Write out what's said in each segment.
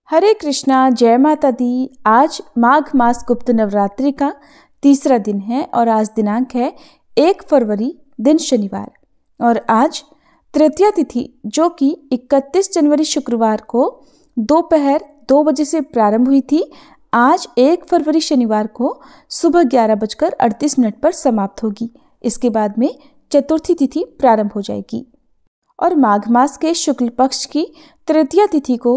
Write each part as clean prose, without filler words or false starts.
हरे कृष्णा, जय माता दी। आज माघ मास गुप्त नवरात्रि का तीसरा दिन है और आज दिनांक है 1 फरवरी, दिन शनिवार। और आज तृतीया तिथि जो कि 31 जनवरी शुक्रवार को दोपहर 2 बजे से प्रारंभ हुई थी, आज 1 फरवरी शनिवार को सुबह 11:38 पर समाप्त होगी। इसके बाद में चतुर्थी तिथि प्रारंभ हो जाएगी। और माघ मास के शुक्ल पक्ष की तृतीया तिथि को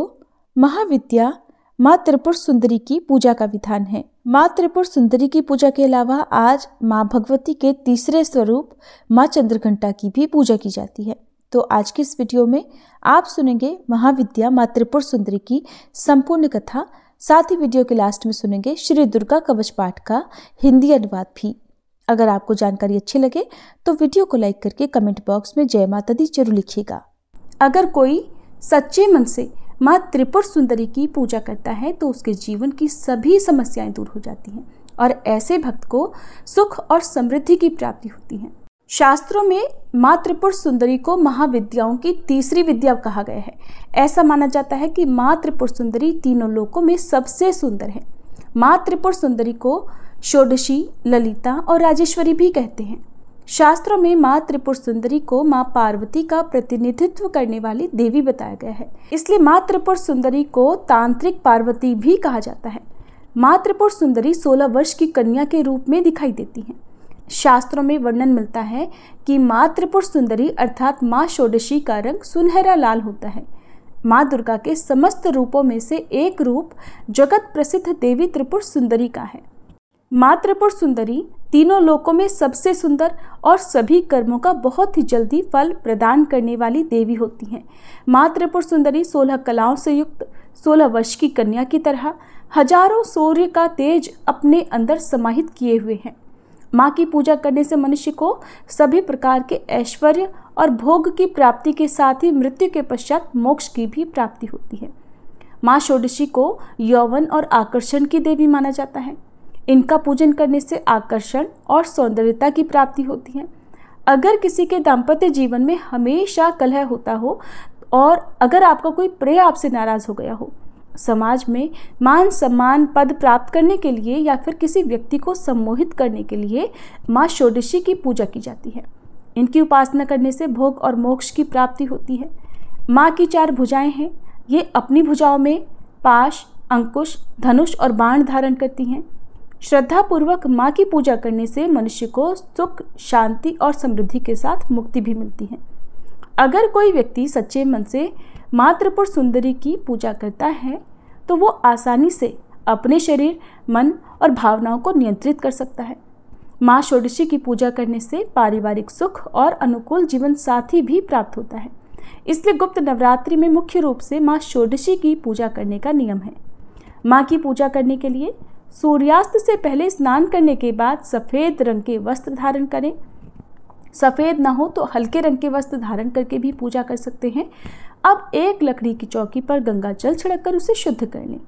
महाविद्या माँ त्रिपुर सुंदरी की पूजा का विधान है। माँ त्रिपुर सुंदरी की पूजा के अलावा आज माँ भगवती के तीसरे स्वरूप माँ चंद्रघंटा की भी पूजा की जाती है। तो आज की इस वीडियो में आप सुनेंगे महाविद्या माँ त्रिपुर सुंदरी की संपूर्ण कथा, साथ ही वीडियो के लास्ट में सुनेंगे श्री दुर्गा कवच पाठ का हिंदी अनुवाद भी। अगर आपको जानकारी अच्छी लगे तो वीडियो को लाइक करके कमेंट बॉक्स में जय माता दी जरूर लिखिएगा। अगर कोई सच्चे मन से माँ त्रिपुर सुंदरी की पूजा करता है तो उसके जीवन की सभी समस्याएं दूर हो जाती हैं और ऐसे भक्त को सुख और समृद्धि की प्राप्ति होती है। शास्त्रों में माँ त्रिपुर सुंदरी को महाविद्याओं की तीसरी विद्या कहा गया है। ऐसा माना जाता है कि माँ त्रिपुर सुंदरी तीनों लोकों में सबसे सुंदर है। माँ त्रिपुर सुंदरी को षोडशी, ललिता और राजेश्वरी भी कहते हैं। शास्त्रों में माँ त्रिपुर सुंदरी को माँ पार्वती का प्रतिनिधित्व करने वाली देवी बताया गया है, इसलिए माँ त्रिपुर सुंदरी को तांत्रिक पार्वती भी कहा जाता है। माँ त्रिपुर सुंदरी 16 वर्ष की कन्या के रूप में दिखाई देती हैं। शास्त्रों में वर्णन मिलता है कि माँ त्रिपुर सुंदरी अर्थात माँ षोडशी का रंग सुनहरा लाल होता है। माँ दुर्गा के समस्त रूपों में से एक रूप जगत प्रसिद्ध देवी त्रिपुर सुंदरी का है। माँ त्रिपुर सुंदरी तीनों लोकों में सबसे सुंदर और सभी कर्मों का बहुत ही जल्दी फल प्रदान करने वाली देवी होती हैं। माँ त्रिपुर सुंदरी 16 कलाओं से युक्त 16 वर्ष की कन्या की तरह हजारों सूर्य का तेज अपने अंदर समाहित किए हुए हैं। माँ की पूजा करने से मनुष्य को सभी प्रकार के ऐश्वर्य और भोग की प्राप्ति के साथ ही मृत्यु के पश्चात मोक्ष की भी प्राप्ति होती है। माँ षोडशी को यौवन और आकर्षण की देवी माना जाता है। इनका पूजन करने से आकर्षण और सौंदर्यता की प्राप्ति होती है। अगर किसी के दाम्पत्य जीवन में हमेशा कलह होता हो और अगर आपका कोई प्रिय आपसे नाराज हो गया हो, समाज में मान सम्मान पद प्राप्त करने के लिए या फिर किसी व्यक्ति को सम्मोहित करने के लिए माँ षोडशी की पूजा की जाती है। इनकी उपासना करने से भोग और मोक्ष की प्राप्ति होती है। माँ की 4 भुजाएं हैं। ये अपनी भुजाओं में पाश, अंकुश, धनुष और बाण धारण करती हैं। श्रद्धा पूर्वक माँ की पूजा करने से मनुष्य को सुख, शांति और समृद्धि के साथ मुक्ति भी मिलती है। अगर कोई व्यक्ति सच्चे मन से माँ त्रिपुर सुंदरी की पूजा करता है तो वो आसानी से अपने शरीर, मन और भावनाओं को नियंत्रित कर सकता है। माँ षोडशी की पूजा करने से पारिवारिक सुख और अनुकूल जीवन साथी भी प्राप्त होता है। इसलिए गुप्त नवरात्रि में मुख्य रूप से माँ षोडशी की पूजा करने का नियम है। माँ की पूजा करने के लिए सूर्यास्त से पहले स्नान करने के बाद सफ़ेद रंग के वस्त्र धारण करें। सफ़ेद ना हो तो हल्के रंग के वस्त्र धारण करके भी पूजा कर सकते हैं। अब एक लकड़ी की चौकी पर गंगा जल छिड़ककर उसे शुद्ध कर लें।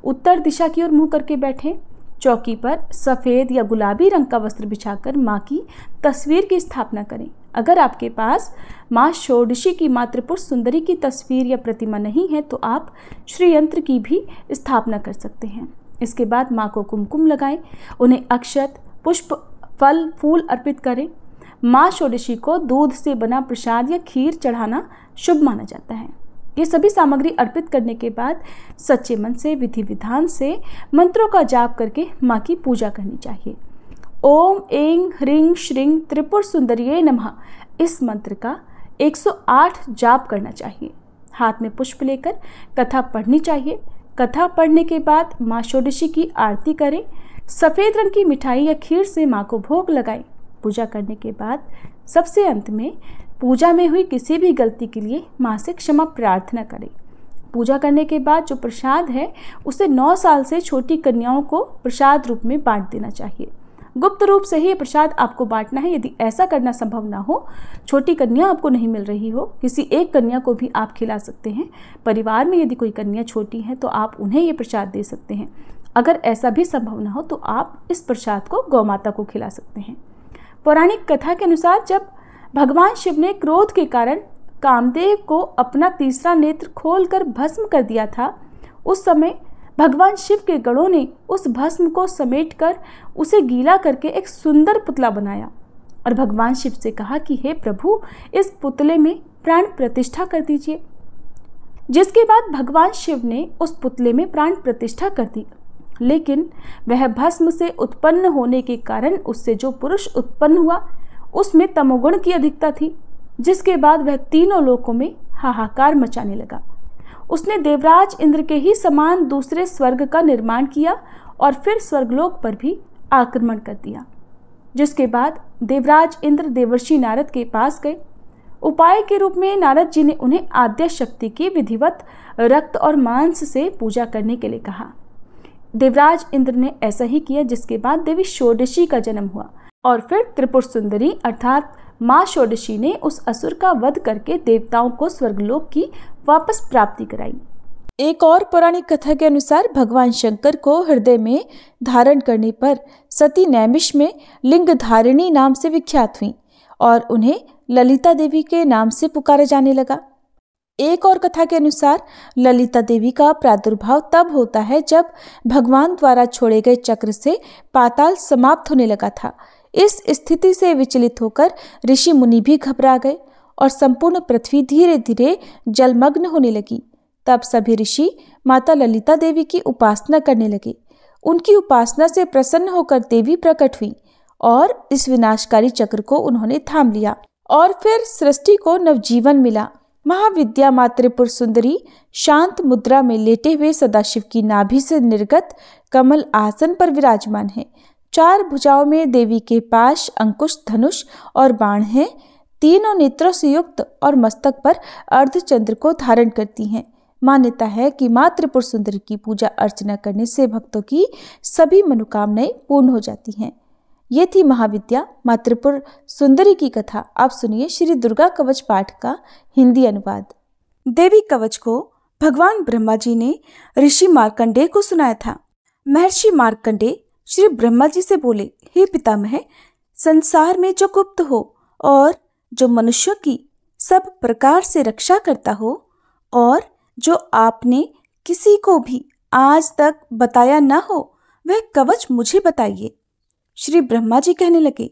उत्तर दिशा की ओर मुंह करके बैठें। चौकी पर सफ़ेद या गुलाबी रंग का वस्त्र बिछाकर माँ की तस्वीर की स्थापना करें। अगर आपके पास माँ षोडशी की माँ त्रिपुर सुंदरी की तस्वीर या प्रतिमा नहीं है तो आप श्री यंत्र की भी स्थापना कर सकते हैं। इसके बाद माँ को कुमकुम लगाएं, उन्हें अक्षत, पुष्प, फल, फूल अर्पित करें। माँ षोडशी को दूध से बना प्रसाद या खीर चढ़ाना शुभ माना जाता है। ये सभी सामग्री अर्पित करने के बाद सच्चे मन से विधि विधान से मंत्रों का जाप करके माँ की पूजा करनी चाहिए। ओम ऐं ह्रीं श्रीं त्रिपुर सुंदरिये नमः, इस मंत्र का 108 जाप करना चाहिए। हाथ में पुष्प लेकर कथा पढ़नी चाहिए। कथा पढ़ने के बाद माँ षोडशी की आरती करें। सफ़ेद रंग की मिठाई या खीर से माँ को भोग लगाएं। पूजा करने के बाद सबसे अंत में पूजा में हुई किसी भी गलती के लिए माँ से क्षमा प्रार्थना करें। पूजा करने के बाद जो प्रसाद है उसे 9 साल से छोटी कन्याओं को प्रसाद रूप में बांट देना चाहिए। गुप्त रूप से ही ये प्रसाद आपको बांटना है। यदि ऐसा करना संभव ना हो, छोटी कन्या आपको नहीं मिल रही हो, किसी एक कन्या को भी आप खिला सकते हैं। परिवार में यदि कोई कन्या छोटी है तो आप उन्हें ये प्रसाद दे सकते हैं। अगर ऐसा भी संभव ना हो तो आप इस प्रसाद को गौ माता को खिला सकते हैं। पौराणिक कथा के अनुसार जब भगवान शिव ने क्रोध के कारण कामदेव को अपना तीसरा नेत्र खोलकर भस्म कर दिया था, उस समय भगवान शिव के गणों ने उस भस्म को समेटकर उसे गीला करके एक सुंदर पुतला बनाया और भगवान शिव से कहा कि हे प्रभु, इस पुतले में प्राण प्रतिष्ठा कर दीजिए। जिसके बाद भगवान शिव ने उस पुतले में प्राण प्रतिष्ठा कर दी, लेकिन वह भस्म से उत्पन्न होने के कारण उससे जो पुरुष उत्पन्न हुआ उसमें तमोगुण की अधिकता थी, जिसके बाद वह तीनों लोकों में हाहाकार मचाने लगा। उसने देवराज इंद्र के ही समान दूसरे स्वर्ग का निर्माण किया और फिर स्वर्गलोक पर भी आक्रमण कर दिया। जिसके बाद देवराज इंद्र देवर्षि नारद के पास गए। उपाय के रूप में नारद जी ने उन्हें आद्य शक्ति की विधिवत रक्त और मांस से पूजा करने के लिए कहा। देवराज इंद्र ने ऐसा ही किया, जिसके बाद देवी षोडशी का जन्म हुआ और फिर त्रिपुर सुंदरी अर्थात माँ षोडशी ने उस असुर का वध करके देवताओं को स्वर्गलोक की वापस प्राप्ति कराई। एक और पौराणिक कथा के अनुसार भगवान शंकर को हृदय में धारण करने पर सती नैमिष लिंग धारिणी नाम से विख्यात हुई और उन्हें ललिता देवी के नाम से पुकारा जाने लगा। एक और कथा के अनुसार ललिता देवी का प्रादुर्भाव तब होता है जब भगवान द्वारा छोड़े गए चक्र से पाताल समाप्त होने लगा था। इस स्थिति से विचलित होकर ऋषि मुनि भी घबरा गए और संपूर्ण पृथ्वी धीरे धीरे जलमग्न होने लगी। तब सभी ऋषि माता ललिता देवी की उपासना करने लगे। उनकी उपासना से प्रसन्न होकर देवी प्रकट हुई और इस विनाशकारी चक्र को उन्होंने थाम लिया और फिर सृष्टि को नवजीवन मिला। महाविद्या माँ त्रिपुर सुंदरी शांत मुद्रा में लेटे हुए सदाशिव की नाभि से निर्गत कमल आसन पर विराजमान है। 4 भुजाओं में देवी के पाश, अंकुश, धनुष और बाण हैं। तीनों नेत्रों से युक्त और मस्तक पर अर्धचंद्र को धारण करती हैं। मान्यता है कि माँ त्रिपुर सुंदरी की पूजा अर्चना करने से भक्तों की सभी मनोकामनाएं पूर्ण हो जाती हैं। ये थी महाविद्या माँ त्रिपुर सुंदरी की कथा। आप सुनिए श्री दुर्गा कवच पाठ का हिंदी अनुवाद। देवी कवच को भगवान ब्रह्मा जी ने ऋषि मार्कंडेय को सुनाया था। महर्षि मार्कंडेय श्री ब्रह्मा जी से बोले, हे पितामह, संसार में जो गुप्त हो और जो मनुष्यों की सब प्रकार से रक्षा करता हो और जो आपने किसी को भी आज तक बताया न हो, वह कवच मुझे बताइए। श्री ब्रह्मा जी कहने लगे,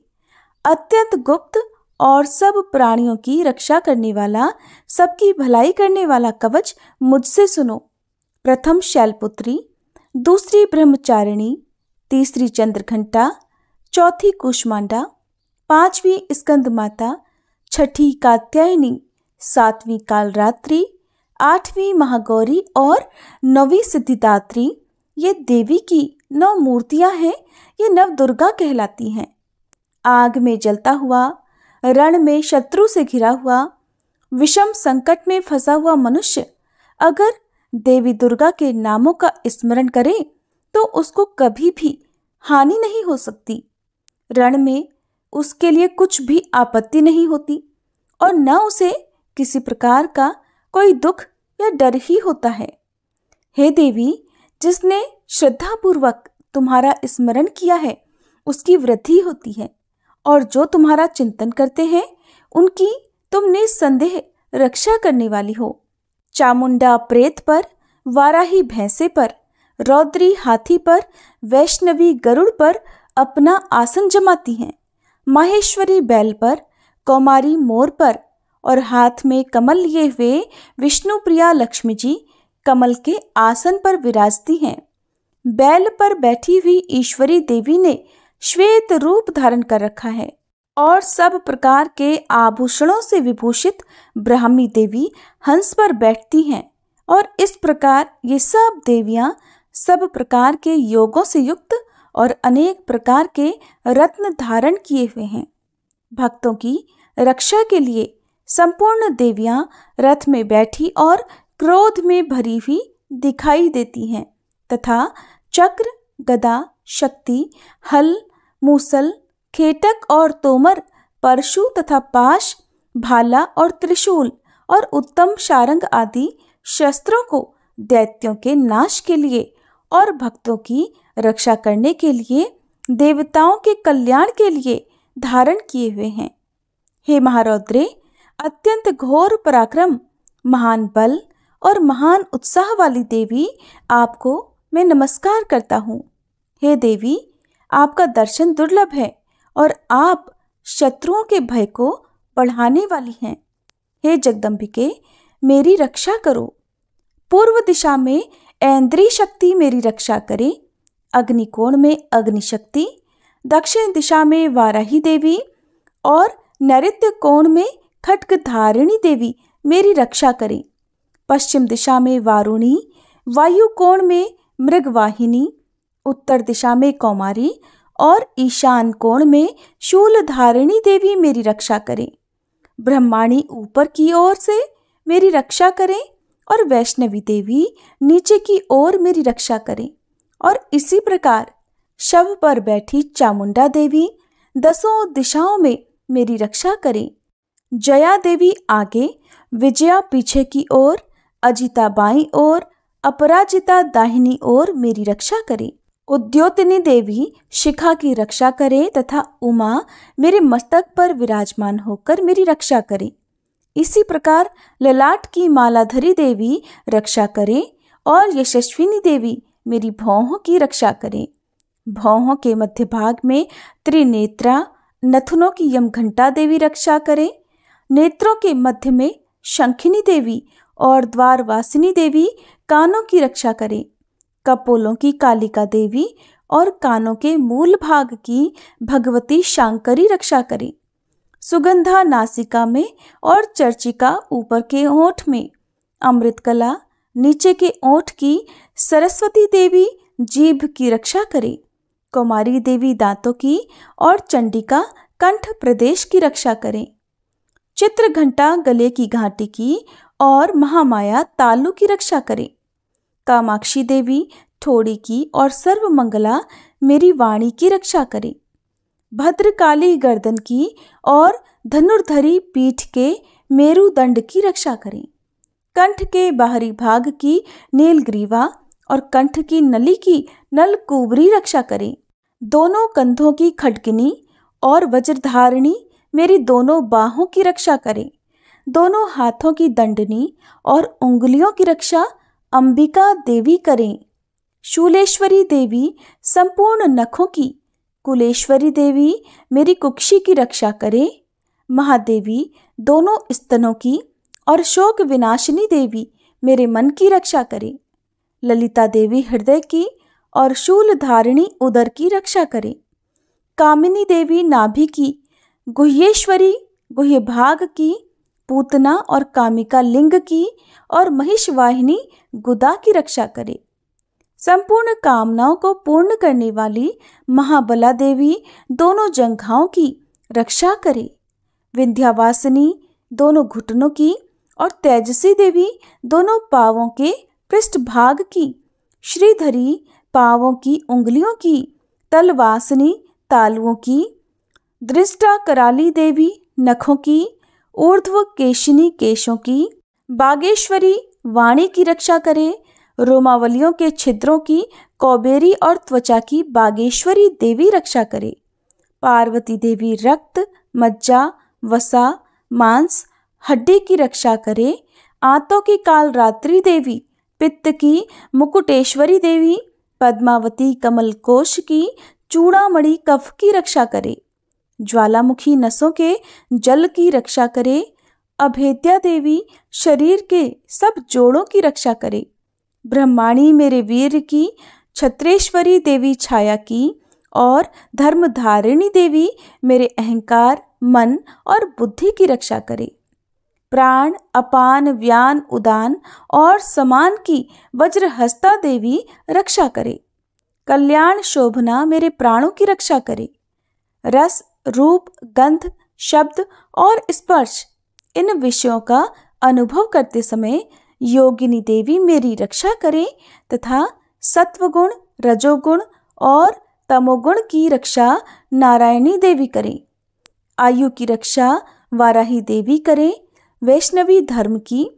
अत्यंत गुप्त और सब प्राणियों की रक्षा करने वाला, सबकी भलाई करने वाला कवच मुझसे सुनो। प्रथम शैलपुत्री, दूसरी ब्रह्मचारिणी, तीसरी चंद्रघंटा, चौथी कुष्मांडा, 5वीं स्कंद माता, 6ठी कात्यायनी, 7वीं कालरात्रि, 8वीं महागौरी और 9वीं सिद्धिदात्री। ये देवी की 9 मूर्तियां हैं। ये नव दुर्गा कहलाती हैं। आग में जलता हुआ, रण में शत्रु से घिरा हुआ, विषम संकट में फंसा हुआ मनुष्य अगर देवी दुर्गा के नामों का स्मरण करे तो उसको कभी भी हानि नहीं हो सकती। रण में उसके लिए कुछ भी आपत्ति नहीं होती और न उसे किसी प्रकार का कोई दुख या डर ही होता है। हे देवी, जिसने श्रद्धापूर्वक तुम्हारा स्मरण किया है उसकी वृद्धि होती है और जो तुम्हारा चिंतन करते हैं उनकी तुम निस्संदेह रक्षा करने वाली हो। चामुंडा प्रेत पर, वाराही भैंसे पर, रौद्री हाथी पर, वैष्णवी गरुड़ पर अपना आसन जमाती हैं। माहेश्वरी बैल पर, कौमारी मोर पर और हाथ में कमल लिए हुए विष्णु प्रिया लक्ष्मी जी कमल के आसन पर विराजती हैं। बैल पर बैठी हुई ईश्वरी देवी ने श्वेत रूप धारण कर रखा है और सब प्रकार के आभूषणों से विभूषित ब्राह्मी देवी हंस पर बैठती हैं और इस प्रकार ये सब देवियां सब प्रकार के योगों से युक्त और अनेक प्रकार के रत्न धारण किए हुए हैं। भक्तों की रक्षा के लिए संपूर्ण देवियां रथ में बैठी और क्रोध में भरी हुई दिखाई देती हैं तथा चक्र, गदा, शक्ति, हल, मूसल, खेटक और तोमर, परशु तथा पाश, भाला और त्रिशूल और उत्तम शारंग आदि शस्त्रों को दैत्यों के नाश के लिए और भक्तों की रक्षा करने के लिए, देवताओं के कल्याण के लिए धारण किए हुए हैं। हे महारौद्रे, अत्यंत घोर पराक्रम, महान बल और महान उत्साह वाली देवी, आपको मैं नमस्कार करता हूँ। हे देवी, आपका दर्शन दुर्लभ है और आप शत्रुओं के भय को बढ़ाने वाली हैं। हे जगदम्बिके, मेरी रक्षा करो। पूर्व दिशा में ऐन्द्री शक्ति मेरी रक्षा करे, अग्निकोण में अग्निशक्ति, दक्षिण दिशा में वाराही देवी और नैऋत्य कोण में खड्गधारिणी देवी मेरी रक्षा करे। पश्चिम दिशा में वारुणी, वायु कोण में मृगवाहिनी, उत्तर दिशा में कौमारी और ईशान कोण में शूलधारिणी देवी मेरी रक्षा करें। ब्रह्माणी ऊपर की ओर से मेरी रक्षा करें और वैष्णवी देवी नीचे की ओर मेरी रक्षा करें। और इसी प्रकार शव पर बैठी चामुंडा देवी दसों दिशाओं में मेरी रक्षा करें। जया देवी आगे, विजया पीछे की ओर, अजिता बाईं ओर, अपराजिता दाहिनी ओर मेरी रक्षा करे। उद्योतिनी देवी शिखा की रक्षा करे तथा उमा मेरे मस्तक पर विराजमान होकर मेरी रक्षा करे। इसी प्रकार ललाट की मालाधरी देवी रक्षा करे और यशस्विनी देवी मेरी भौहों की रक्षा करे। भौहों के मध्य भाग में त्रिनेत्रा, नथुनों की यमघंटा देवी रक्षा करे। नेत्रों के मध्य में शंखिनी देवी और द्वारवासिनी देवी कानों की रक्षा करे। कपोलों की कालिका देवी और कानों के मूल भाग की भगवती शांकरी रक्षा करे। सुगंधा नासिका में और चर्चिका ऊपर के ओंठ में, अमृतकला नीचे के ओंठ की सरस्वती देवी जीभ की रक्षा करे। कुमारी देवी दांतों की और चंडिका कंठ प्रदेश की रक्षा करें। चित्रघंटा गले की घाटी की और महामाया तालु की रक्षा करें। कामाक्षी देवी ठोड़ी की और सर्वमंगला मेरी वाणी की रक्षा करें। भद्रकाली गर्दन की और धनुर्धरी पीठ के मेरुदंड की रक्षा करें। कंठ के बाहरी भाग की नीलग्रीवा और कंठ की नली की नलकुबरी रक्षा करें। दोनों कंधों की खड्गिनी और वज्रधारिणी मेरी दोनों बाहों की रक्षा करें। दोनों हाथों की दंडनी और उंगलियों की रक्षा अंबिका देवी करें। शूलेश्वरी देवी संपूर्ण नखों की, कुलेश्वरी देवी मेरी कुक्षी की रक्षा करे। महादेवी दोनों स्तनों की और शोक विनाशिनी देवी मेरे मन की रक्षा करे। ललिता देवी हृदय की और शूलधारिणी उदर की रक्षा करे। कामिनी देवी नाभि की, गुह्येश्वरी गुह्य भाग की, पूतना और कामिका लिंग की और महिषवाहिनी गुदा की रक्षा करे। संपूर्ण कामनाओं को पूर्ण करने वाली महाबला देवी दोनों जंघाओं की रक्षा करे। विंध्यावासिनी दोनों घुटनों की और तेजसी देवी दोनों पांवों के पृष्ठभाग की, श्रीधरी पांवों की उंगलियों की, तलवासिनी तालुओं की, दृष्टा कराली देवी नखों की, ऊर्ध्व केशिनी केशों की, बागेश्वरी वाणी की रक्षा करे। रोमावलियों के छिद्रों की कौबेरी और त्वचा की बागेश्वरी देवी रक्षा करे। पार्वती देवी रक्त, मज्जा, वसा, मांस, हड्डी की रक्षा करे। आंतों की कालरात्रि देवी, पित्त की मुकुटेश्वरी देवी, पद्मावती कमलकोश की चूड़ामणि कफ की रक्षा करे। ज्वालामुखी नसों के जल की रक्षा करे। अभेद्या देवी शरीर के सब जोड़ों की रक्षा करे। ब्रह्माणी मेरे वीर की, छत्रेश्वरी देवी छाया की और धर्मधारिणी देवी मेरे अहंकार, मन और बुद्धि की रक्षा करे। प्राण, अपान, व्यान, उदान और समान की वज्रहस्ता देवी रक्षा करे। कल्याण शोभना मेरे प्राणों की रक्षा करे। रस, रूप, गंध, शब्द और स्पर्श इन विषयों का अनुभव करते समय योगिनी देवी मेरी रक्षा करे तथा सत्वगुण, रजोगुण और तमोगुण की रक्षा नारायणी देवी करे। आयु की रक्षा वाराही देवी करे। वैष्णवी धर्म की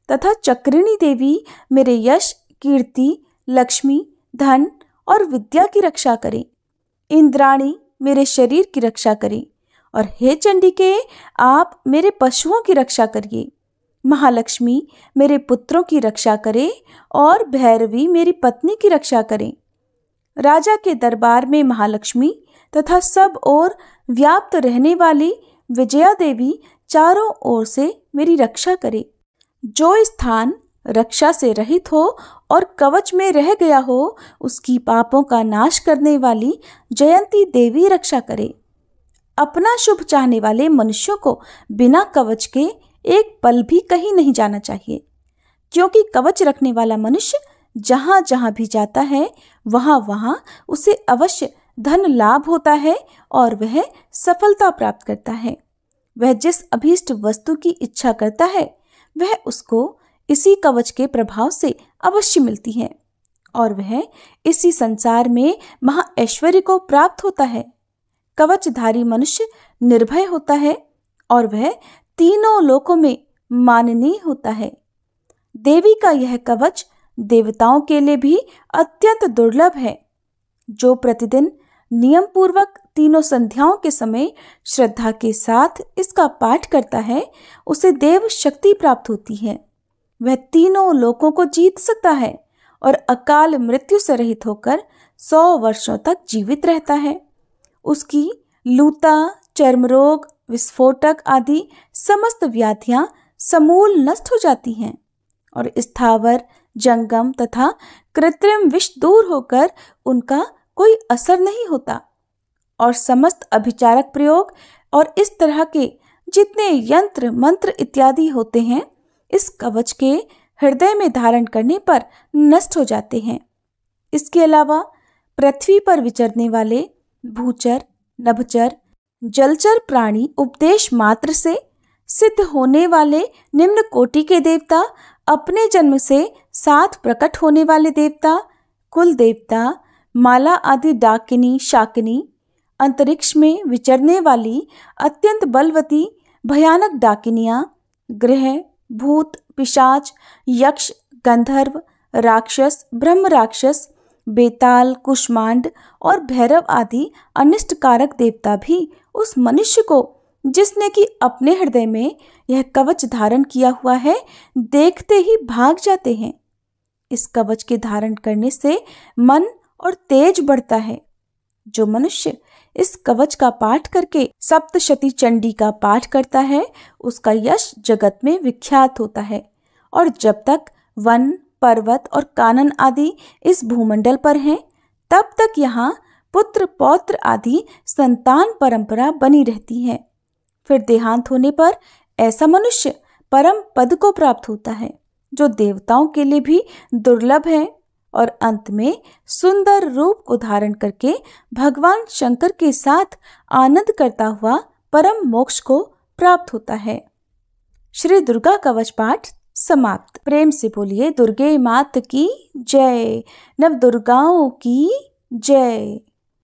तथा चक्रिणी देवी मेरे यश, कीर्ति, लक्ष्मी, धन और विद्या की रक्षा करे। इंद्राणी मेरे शरीर की रक्षा करे और हे चंडिके, आप मेरे पशुओं की रक्षा करिए। महालक्ष्मी मेरे पुत्रों की रक्षा करे और भैरवी मेरी पत्नी की रक्षा करें। राजा के दरबार में महालक्ष्मी तथा सब ओर व्याप्त रहने वाली विजया देवी चारों ओर से मेरी रक्षा करे। जो स्थान रक्षा से रहित हो और कवच में रह गया हो, उसकी पापों का नाश करने वाली जयंती देवी रक्षा करे। अपना शुभ चाहने वाले मनुष्यों को बिना कवच के एक पल भी कहीं नहीं जाना चाहिए, क्योंकि कवच रखने वाला मनुष्य जहां जहां भी जाता है वहां वहां उसे अवश्य धन लाभ होता है और वह सफलता प्राप्त करता है। वह जिस अभीष्ट वस्तु की इच्छा करता है वह उसको इसी कवच के प्रभाव से अवश्य मिलती है और वह इसी संसार में महा ऐश्वर्य को प्राप्त होता है। कवचधारी मनुष्य निर्भय होता है और वह तीनों लोकों में माननीय होता है। देवी का यह कवच देवताओं के लिए भी अत्यंत दुर्लभ है। जो प्रतिदिन नियम पूर्वक तीनों संध्याओं के समय श्रद्धा के साथ इसका पाठ करता है, उसे देव शक्ति प्राप्त होती है। वह तीनों लोकों को जीत सकता है और अकाल मृत्यु से रहित होकर 100 वर्षों तक जीवित रहता है। उसकी लूता, चर्मरोग, विस्फोटक आदि समस्त व्याधियां समूल नष्ट हो जाती हैं और स्थावर, जंगम तथा कृत्रिम विष दूर होकर उनका कोई असर नहीं होता और समस्त अभिचारक प्रयोग और इस तरह के जितने यंत्र मंत्र इत्यादि होते हैं इस कवच के हृदय में धारण करने पर नष्ट हो जाते हैं। इसके अलावा पृथ्वी पर विचरने वाले भूचर, नभचर, जलचर प्राणी उपदेश मात्र से सिद्ध होने वाले निम्न कोटि के देवता, अपने जन्म से साथ प्रकट होने वाले देवता, कुल देवता, माला आदि डाकिनी, शाकिनी, अंतरिक्ष में विचरने वाली अत्यंत बलवती भयानक डाकिनियां, ग्रह, भूत, पिशाच, यक्ष, गंधर्व, राक्षस, ब्रह्म राक्षस, बेताल, कुष्मांड और भैरव आदि अनिष्टकारक देवता भी उस मनुष्य को जिसने कि अपने हृदय में यह कवच धारण किया हुआ है देखते ही भाग जाते हैं। इस कवच के धारण करने से मन और तेज बढ़ता है। जो मनुष्य इस कवच का पाठ करके सप्तशती चंडी का पाठ करता है उसका यश जगत में विख्यात होता है और जब तक वन, पर्वत और कानन आदि इस भूमंडल पर हैं तब तक यहाँ पुत्र पौत्र आदि संतान परंपरा बनी रहती है। फिर देहांत होने पर ऐसा मनुष्य परम पद को प्राप्त होता है जो देवताओं के लिए भी दुर्लभ है और अंत में सुंदर रूप को धारण करके भगवान शंकर के साथ आनंद करता हुआ परम मोक्ष को प्राप्त होता है। श्री दुर्गा कवच पाठ समाप्त। प्रेम से बोलिए दुर्गे मात की जय, नव दुर्गाओं की जय।